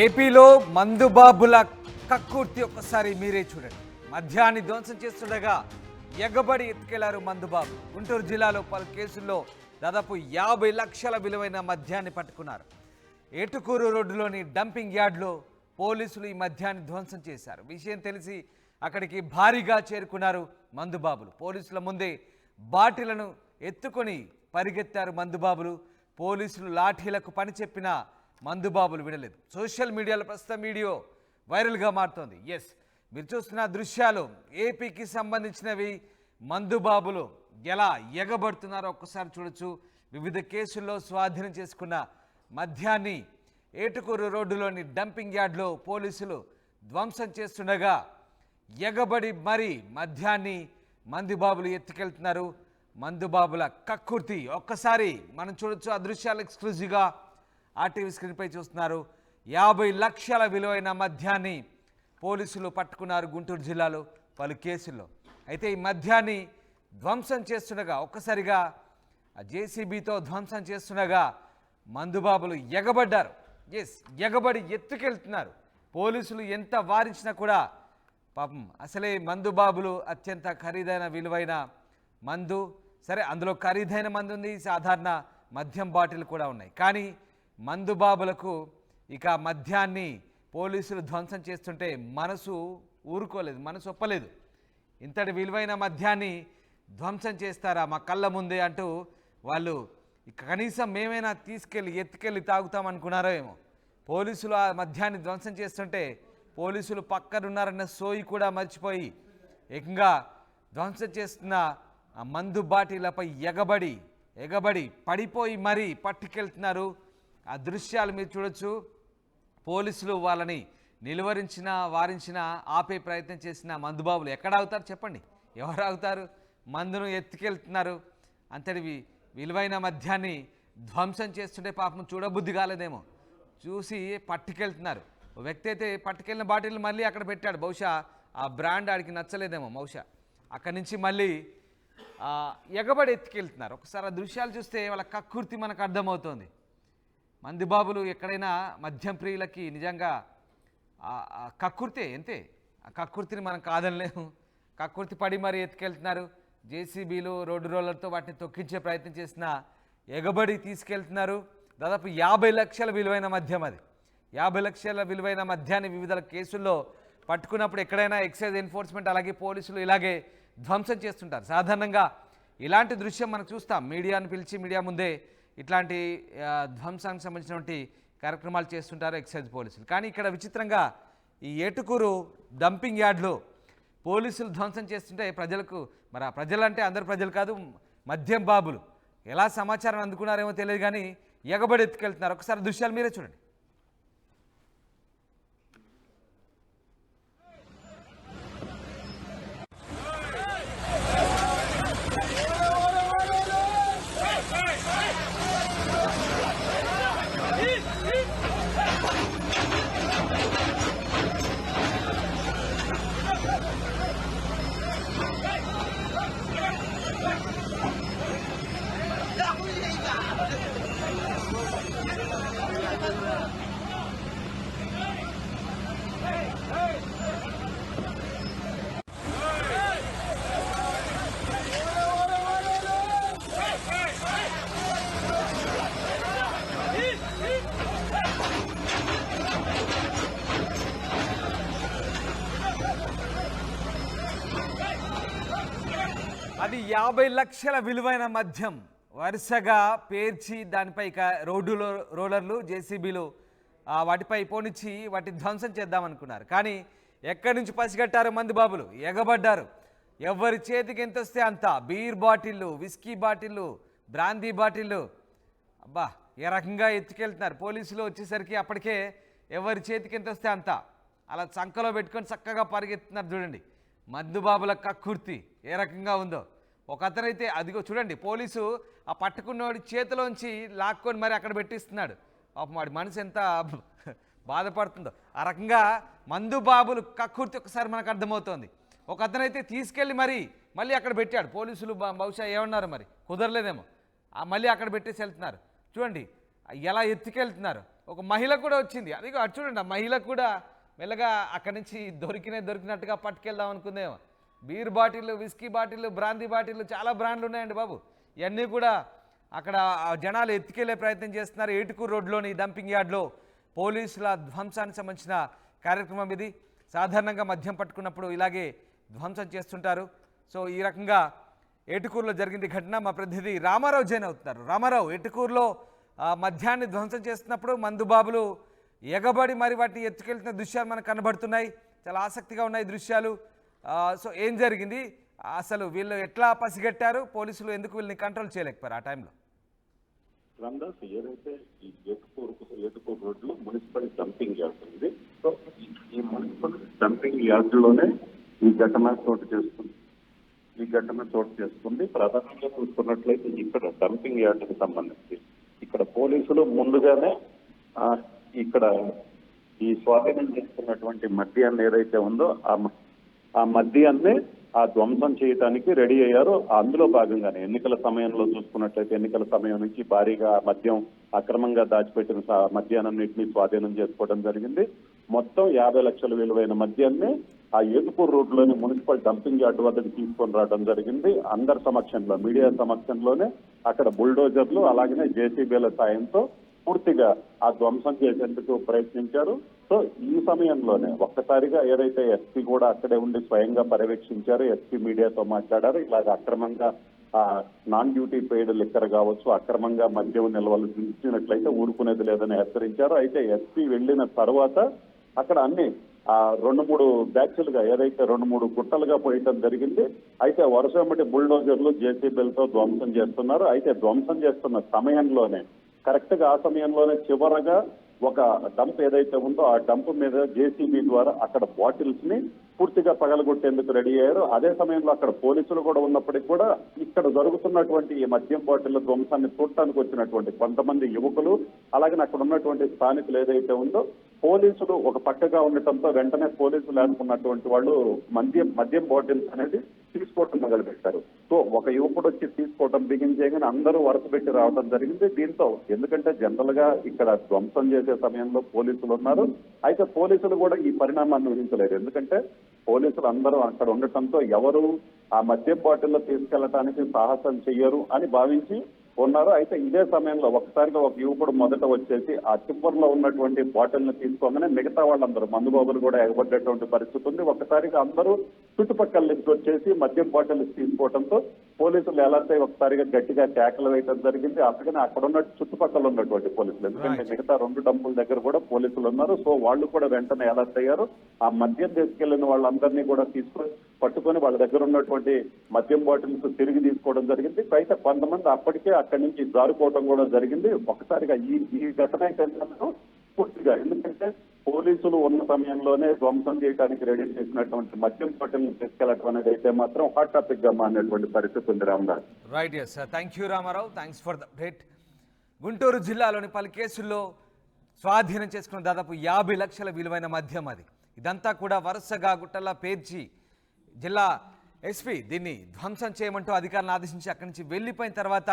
ఏపీలో మందుబాబుల కక్కుర్తి ఒక్కసారి మీరే చూడండి. మద్యాన్ని ధ్వంసం చేస్తుండగా ఎగబడి ఎత్తుకెళ్లారు మందుబాబు. గుంటూరు జిల్లాలో పలు కేసుల్లో దాదాపు 50 లక్షల విలువైన మద్యాన్ని పట్టుకున్నారు. ఏటుకూరు రోడ్డులోని డంపింగ్ యార్డ్లో పోలీసులు ఈ మద్యాన్ని ధ్వంసం చేశారు. విషయం తెలిసి అక్కడికి భారీగా చేరుకున్నారు మందుబాబులు. పోలీసుల ముందే బాటిలను ఎత్తుకొని పరిగెత్తారు మందుబాబులు. పోలీసులు లాఠీలకు పని చెప్పినా మందుబాబులు వినలేదు. సోషల్ మీడియాలో ప్రస్తుతం వీడియో వైరల్గా మారుతోంది. ఎస్, మీరు చూస్తున్న దృశ్యాలు ఏపీకి సంబంధించినవి. మందుబాబులు ఎలా ఎగబడుతున్నారో ఒక్కసారి చూడొచ్చు. వివిధ కేసుల్లో స్వాధీనం చేసుకున్న మద్యాన్ని ఏటుకూరు రోడ్డులోని డంపింగ్ యార్డ్లో పోలీసులు ధ్వంసం చేస్తుండగా ఎగబడి మరీ మద్యాన్ని మందుబాబులు ఎత్తుకెళ్తున్నారు. మందుబాబుల కక్కుర్తి ఒక్కసారి మనం చూడొచ్చు. ఆ దృశ్యాలు ఎక్స్క్లూజివ్గా ఆర్టీవీ స్క్రీన్పై చూస్తున్నారు. 50 లక్షల విలువైన మద్యాన్ని పోలీసులు పట్టుకున్నారు గుంటూరు జిల్లాలో పలు కేసుల్లో. అయితే ఈ మద్యాన్ని ధ్వంసం చేస్తుండగా ఒక్కసారిగా జేసీబీతో ధ్వంసం చేస్తుండగా మందుబాబులు ఎగబడ్డారు. ఎస్, ఎగబడి ఎత్తుకెళ్తున్నారు. పోలీసులు ఎంత వారించినా కూడా పాపం అసలే మందుబాబులు అత్యంత ఖరీదైన విలువైన మందు. సరే, అందులో ఖరీదైన మందు ఉంది, సాధారణ మద్యం బాటిల్ కూడా ఉన్నాయి. కానీ మందుబాబులకు ఇక మద్యాన్ని పోలీసులు ధ్వంసం చేస్తుంటే మనసు ఊరుకోలేదు, మనసు ఒప్పలేదు. ఇంతటి విలువైన మద్యాన్ని ధ్వంసం చేస్తారా మా కళ్ళ ముందే అంటూ వాళ్ళు కనీసం మేమైనా ఎత్తుకెళ్ళి తాగుతామనుకున్నారో ఏమో. పోలీసులు ఆ మద్యాన్ని ధ్వంసం చేస్తుంటే పోలీసులు పక్కనున్నారన్న సోయి కూడా మర్చిపోయి ఏకంగా ధ్వంసం చేస్తున్న ఆ మందు బాటిలపై ఎగబడి పడిపోయి మరీ పట్టుకెళ్తున్నారు. ఆ దృశ్యాలు మీరు చూడొచ్చు. పోలీసులు వాళ్ళని వారించిన ఆపే ప్రయత్నం చేసిన మందుబాబులు ఎక్కడ ఆగుతారు చెప్పండి? ఎవరు ఆగుతారు? మందును ఎత్తుకెళ్తున్నారు. అంతటి విలువైన మద్యాన్ని ధ్వంసం చేస్తుంటే పాపం చూడబుద్ధి కాలేదేమో, చూసి పట్టుకెళ్తున్నారు. ఓ వ్యక్తి అయితే పట్టుకెళ్ళిన బాటిల్ మళ్ళీ అక్కడ పెట్టాడు. బహుశా ఆ బ్రాండ్ ఆడికి నచ్చలేదేమో. బహుశా అక్కడి నుంచి మళ్ళీ ఎగబడి ఎత్తుకెళ్తున్నారు. ఒకసారి ఆ దృశ్యాలు చూస్తే వాళ్ళ కక్కుర్తి మనకు అర్థమవుతోంది. మందుబాబులు ఎక్కడైనా మద్యం ప్రియులకి నిజంగా కక్కుర్తే ఎంతే. ఆ కక్కుర్తిని మనం కాదనలేము. కక్కుర్తి పడి మరీ ఎత్తుకెళ్తున్నారు. జేసీబీలు రోడ్డు రోలర్తో వాటిని తొక్కించే ప్రయత్నం చేసినా ఎగబడి తీసుకెళ్తున్నారు. దాదాపు 50 లక్షల విలువైన మద్యం అది. 50 లక్షల విలువైన మద్యాన్ని వివిధ కేసుల్లో పట్టుకున్నప్పుడు ఎక్కడైనా ఎక్సైజ్ ఎన్ఫోర్స్మెంట్ అలాగే పోలీసులు ఇలాగే ధ్వంసం చేస్తుంటారు. సాధారణంగా ఇలాంటి దృశ్యం మనం చూస్తాం. మీడియాను పిలిచి మీడియా ముందే ఇట్లాంటి ధ్వంసానికి సంబంధించినటువంటి కార్యక్రమాలు చేస్తుంటారు ఎక్సైజ్ పోలీసులు. కానీ ఇక్కడ విచిత్రంగా ఈ ఏటుకూరు డంపింగ్ యార్డ్లో పోలీసులు ధ్వంసం చేస్తుంటే ప్రజలకు, మరి ఆ ప్రజలంటే అందరు ప్రజలు కాదు, మద్యం బాబులు ఎలా సమాచారం అందుకున్నారేమో తెలియదు కానీ ఎగబడి ఎత్తుకెళ్తున్నారు. ఒకసారి దృశ్యాలు మీరే చూడండి. అది 50 లక్షల విలువైన మద్యం వరుసగా పేర్చి దానిపై రోలర్లు జేసీబీలు వాటిపై పోనిచ్చి వాటి ధ్వంసం చేద్దామనుకున్నారు. కానీ ఎక్కడి నుంచి పసిగట్టారు మందుబాబులు? ఎగబడ్డారు. ఎవరి చేతికి ఎంత వస్తే అంత బీర్ బాటిళ్ళు, విస్కీ బాటిళ్ళు, బ్రాందీ బాటిళ్ళు, అబ్బా ఏ రకంగా ఎత్తుకెళ్తున్నారు. పోలీసులు వచ్చేసరికి అప్పటికే ఎవరి చేతికి ఎంత వస్తే అంత అలా చంకలో పెట్టుకొని చక్కగా పరిగెత్తున్నారు. చూడండి మందుబాబుల కక్కుర్తి ఏ రకంగా ఉందో. ఒక అతనైతే అదిగో చూడండి, పోలీసు ఆ పట్టుకున్నవాడి చేతిలోంచి లాక్కొని మరి అక్కడ పెట్టిస్తున్నాడు. పాపం వాడి మనసు ఎంత బాధపడుతుందో. ఆ రకంగా మందుబాబులు కక్కుర్తి ఒకసారి మనకు అర్థమవుతోంది. ఒక అతనైతే తీసుకెళ్ళి మళ్ళీ అక్కడ పెట్టాడు. పోలీసులు బహుశా ఏమన్నారు మరి, కుదరలేదేమో, మళ్ళీ అక్కడ పెట్టేసి వెళ్తున్నారు. చూడండి ఎలా ఎత్తుకెళ్తున్నారు. ఒక మహిళ కూడా వచ్చింది. అది అటు చూడండి, ఆ మహిళ కూడా మెల్లగా అక్కడి నుంచి దొరికినట్టుగా పట్టుకెళ్దాం అనుకుందేమో. Beer bottle, whisky bottle, brandy bottle, చాలా బ్రాండ్లు ఉన్నాయండి బాబు. ఇవన్నీ కూడా అక్కడ జనాలు ఎత్తుకెళ్లే ప్రయత్నం చేస్తున్నారు. ఏటుకూరు రోడ్లోని డంపింగ్ యార్డ్లో పోలీసుల ధ్వంసానికి సంబంధించిన కార్యక్రమం ఇది. సాధారణంగా మద్యం పట్టుకున్నప్పుడు ఇలాగే ధ్వంసం చేస్తుంటారు. సో ఈ రకంగా ఏటుకూరులో జరిగింది ఘటన. మా ప్రతినిధి రామారావు జైన్ అవుతున్నారు. రామారావు, ఏటుకూరులో మద్యాన్ని ధ్వంసం చేస్తున్నప్పుడు మందుబాబులు ఎగబడి మరి వాటిని ఎత్తుకెళ్తున్న దృశ్యాలు మనకు కనబడుతున్నాయి. చాలా ఆసక్తిగా ఉన్నాయి దృశ్యాలు. సో ఏం జరిగింది, అసలు వీళ్ళు ఎట్లా పసిగట్టారు, పోలీసులు ఎందుకు వీళ్ళని కంట్రోల్ చేయలేకపోయారు ఆ టైంలో? రామదాస్, ఏదైతే ఈ ఏటుకూరు రోడ్లో మున్సిపల్ డంపింగ్ యార్డ్ ఉంది, సో ఈ మున్సిపల్ డంపింగ్ యార్డ్ లోనే ఈ ఘటన చోటు చేసుకుంది. ప్రధానంగా చూసుకున్నట్లయితే ఇక్కడ డంపింగ్ యార్డ్ కి సంబంధించి ఇక్కడ పోలీసులు ముందుగానే ఇక్కడ ఈ స్వాధీనం చేసుకున్నటువంటి మద్యాన్ని ఏదైతే ఉందో ఆ మద్యాన్ని ధ్వంసం చేయడానికి రెడీ అయ్యారు. అందులో భాగంగానే ఎన్నికల సమయంలో చూసుకున్నట్లయితే ఎన్నికల సమయం నుంచి భారీగా మద్యం అక్రమంగా దాచిపెట్టిన మద్యాన్నింటినీ స్వాధీనం చేసుకోవడం జరిగింది. మొత్తం 50 లక్షల విలువైన మద్యాన్ని ఆ ఏటుకూరు రోడ్లోని మున్సిపల్ డంపింగ్ యార్డ్ వద్దకు తీసుకొని రావడం జరిగింది. అందరి సమక్షంలో, మీడియా సమక్షంలోనే అక్కడ బుల్డోజర్లు అలాగనే జేసీబీల సాయంతో పూర్తిగా ఆ ధ్వంసం చేసేందుకు ప్రయత్నించారు. సో ఈ సమయంలోనే ఒక్కసారిగా ఏదైతే ఎస్పీ కూడా అక్కడే ఉండి స్వయంగా పర్యవేక్షించారు, ఎస్పీ మీడియాతో మాట్లాడారు. ఇలాగ అక్రమంగా నాన్ డ్యూటీ పెయిడ్ లిక్కర్ కావచ్చు, అక్రమంగా మద్యం నిల్వలు ఇచ్చినట్లయితే ఊరుకునేది లేదని హెచ్చరించారు. అయితే ఎస్పీ వెళ్లిన తర్వాత అక్కడ అన్ని 2-3 బ్యాచ్లుగా ఏదైతే 2-3 గుట్టలుగా పోయటం జరిగింది. అయితే వరుస బుల్డోజర్లు జేసీబీలతో ధ్వంసం చేస్తున్నారు. అయితే ధ్వంసం చేస్తున్న సమయంలోనే కరెక్ట్ గా ఆ సమయంలోనే చివరగా ఒక డంప్ ఏదైతే ఉందో ఆ డంప్ మీద జేసీబీ ద్వారా అక్కడ బాటిల్స్ ని పూర్తిగా పగలగొట్టేందుకు రెడీ అయ్యారు. అదే సమయంలో అక్కడ పోలీసులు కూడా ఉన్నప్పటికీ కూడా ఇక్కడ జరుగుతున్నటువంటి ఈ మద్యం బాటిళ్ల ధ్వంసాన్ని చూడటానికి వచ్చినటువంటి కొంతమంది యువకులు అలాగే అక్కడ ఉన్నటువంటి స్థానికులు ఏదైతే ఉందో పోలీసులు ఒక పక్కగా ఉండటంతో వెంటనే పోలీసులు అనుకున్నటువంటి వాళ్ళు మద్యం బాటిల్స్ అనేది తీసుకోవటం మొదలు పెట్టారు. సో ఒక యువకుడు వచ్చి తీసుకోవటం బిగిన్ చేయగానే అందరూ వరుస పెట్టి రావడం జరిగింది. దీంతో ఎందుకంటే జనరల్ గా ఇక్కడ ధ్వంసం చేసే సమయంలో పోలీసులు ఉన్నారు. అయితే పోలీసులు కూడా ఈ పరిణామాన్ని ఊహించలేరు. ఎందుకంటే పోలీసులు అందరూ అక్కడ ఉండటంతో ఎవరు ఆ మద్యం బాటిల్లో తీసుకెళ్లడానికి సాహసం చెయ్యరు అని భావించి ఉన్నారు. అయితే ఇదే సమయంలో ఒకసారిగా ఒక యువకుడు మొదట వచ్చేసి ఆ చిప్పర్లో ఉన్నటువంటి బాటిల్ని తీసుకోగానే మిగతా వాళ్ళందరూ మందుబాబులు కూడా ఎగబడ్డేటువంటి పరిస్థితి ఉంది. ఒక్కసారిగా అందరూ చుట్టుపక్కల నుంచి వచ్చేసి మద్యం బాటిల్స్ తీసుకోవడంతో పోలీసులు ఎలాంటి ఒకసారిగా గట్టిగా కేకలు వేయడం జరిగింది. అందుకని అక్కడ ఉన్న చుట్టుపక్కల ఉన్నటువంటి పోలీసులు, ఎందుకంటే మిగతా 2 డంపుల దగ్గర కూడా పోలీసులు ఉన్నారు. సో వాళ్ళు కూడా వెంటనే అలర్ట్ అయ్యారు. ఆ మద్యం తీసుకెళ్లిన వాళ్ళందరినీ కూడా పట్టుకొని వాళ్ళ దగ్గర ఉన్నటువంటి మద్యం బాటిల్స్ తిరిగి తీసుకోవడం జరిగింది. అయితే కొంతమంది అప్పటికే అక్కడి నుంచి జారుకోవడం కూడా జరిగింది. ఒకసారిగా ఈ ఘటన అయితే పూర్తిగా, ఎందుకంటే పోలీసులు ఉన్న సమయంలోనే ధ్వంసం చేయడానికి రెడీ చేసినటువంటి మద్యం బాటిల్ని తీసుకెళ్లడం అనేది అయితే మాత్రం హాట్ టాపిక్ గా మారినటువంటి పరిస్థితి ఉంది. Ramadas, right. Yes, thank you Ramarao, thanks for the update. Guntur జిల్లాలోని పలు కేసుల్లో స్వాధీనం చేసుకున్న దాదాపు 50 లక్షల విలువైన మద్యం అది. ఇదంతా కూడా వరుసగా గుట్టలా పేర్చి జిల్లా ఎస్పీ దీన్ని ధ్వంసం చేయమంటూ అధికారులను ఆదేశించి అక్కడి నుంచి వెళ్ళిపోయిన తర్వాత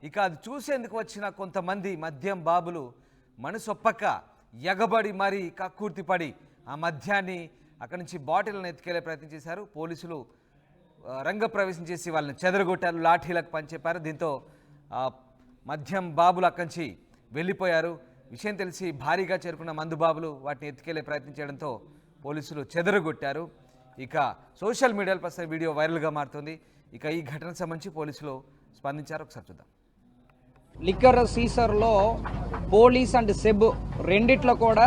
ఇక అది చూసేందుకు వచ్చిన కొంతమంది మద్యం బాబులు మనసొప్పక ఎగబడి మరీ కక్కుర్తిపడి ఆ మద్యాన్ని అక్కడి నుంచి బాటిల్ని ఎత్తుకెళ్లే ప్రయత్నం చేశారు. పోలీసులు రంగప్రవేశం చేసి వాళ్ళని చెదరగొట్టారు, లాఠీలకు పనిచెప్పారు. దీంతో మద్యం బాబులు అక్కడి నుంచి వెళ్ళిపోయారు. విషయం తెలిసి భారీగా చేరుకున్న మందు బాబులు వాటిని ఎత్తుకెళ్లే ప్రయత్నం చేయడంతో పోలీసులు చెదరగొట్టారు. ఇక సోషల్ మీడియాలో ప్రస్తుతం వీడియో వైరల్గా మారుతుంది. ఇక ఈ ఘటనకు సంబంధించి పోలీసులు స్పందించారు, ఒకసారి చూద్దాం. లిక్కర్ సీజర్లో పోలీస్ అండ్ సెబ్ రెండిట్లో కూడా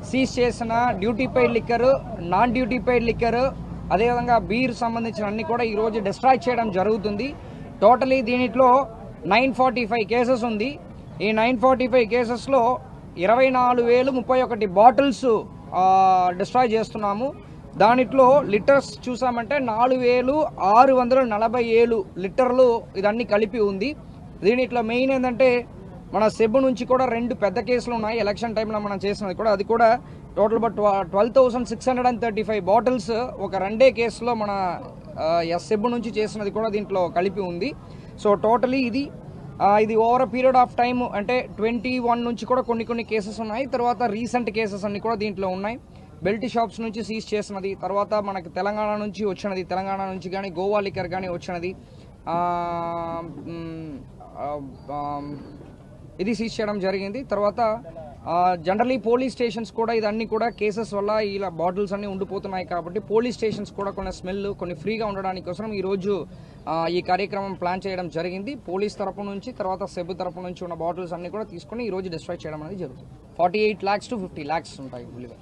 సీజ్ చేసిన duty paid liquor, non duty paid liquor, అదేవిధంగా బీర్ సంబంధించిన అన్ని కూడా ఈరోజు డిస్ట్రాయ్ చేయడం జరుగుతుంది. టోటలీ దీనిలో 945 కేసెస్ ఉంది. ఈ 945 కేసెస్లో 24,031 బాటిల్స్ డిస్ట్రాయ్ చేస్తున్నాము. దానిట్లో లిటర్స్ చూసామంటే 4,647 లిటర్లు ఇదన్నీ కలిపి ఉంది. దీనిట్లో మెయిన్ ఏంటంటే మన సెబ్ నుంచి కూడా 2 పెద్ద కేసులు ఉన్నాయి. ఎలక్షన్ టైంలో మనం చేసినది కూడా, అది కూడా టోటల్ 12,635 బాటిల్స్ ఒక 2 కేసులో మన సెబ్ నుంచి చేసినది కూడా దీంట్లో కలిపి ఉంది. సో టోటలీ ఇది ఇది over a period of time అంటే 21 నుంచి కూడా కొన్ని కేసెస్ ఉన్నాయి. తర్వాత రీసెంట్ కేసెస్ అన్ని కూడా దీంట్లో ఉన్నాయి. బెల్ట్ షాప్స్ నుంచి సీజ్ చేసినది, తర్వాత మనకి తెలంగాణ నుంచి వచ్చినది, తెలంగాణ నుంచి కానీ గోవా లిక్కర్ కానీ వచ్చినది, ఇది సీజ్ చేయడం జరిగింది. తర్వాత జనరలీ పోలీస్ స్టేషన్స్ కూడా ఇదన్నీ కూడా కేసెస్ వల్ల ఇలా బాటిల్స్ అన్నీ ఉండిపోతున్నాయి కాబట్టి పోలీస్ స్టేషన్స్ కూడా కొన్ని స్మెల్ కొన్ని ఫ్రీగా ఉండడానికి కోసం ఈరోజు ఈ కార్యక్రమం ప్లాన్ చేయడం జరిగింది. పోలీస్ తరపు నుంచి తర్వాత సెబ్ తరపు నుంచి ఉన్న బాటిల్స్ అన్నీ కూడా తీసుకొని ఈరోజు డిస్ట్రాయ్ చేయడం అనేది జరుగుతుంది. 48 lakhs to 50 lakhs ఉంటాయి విలువ.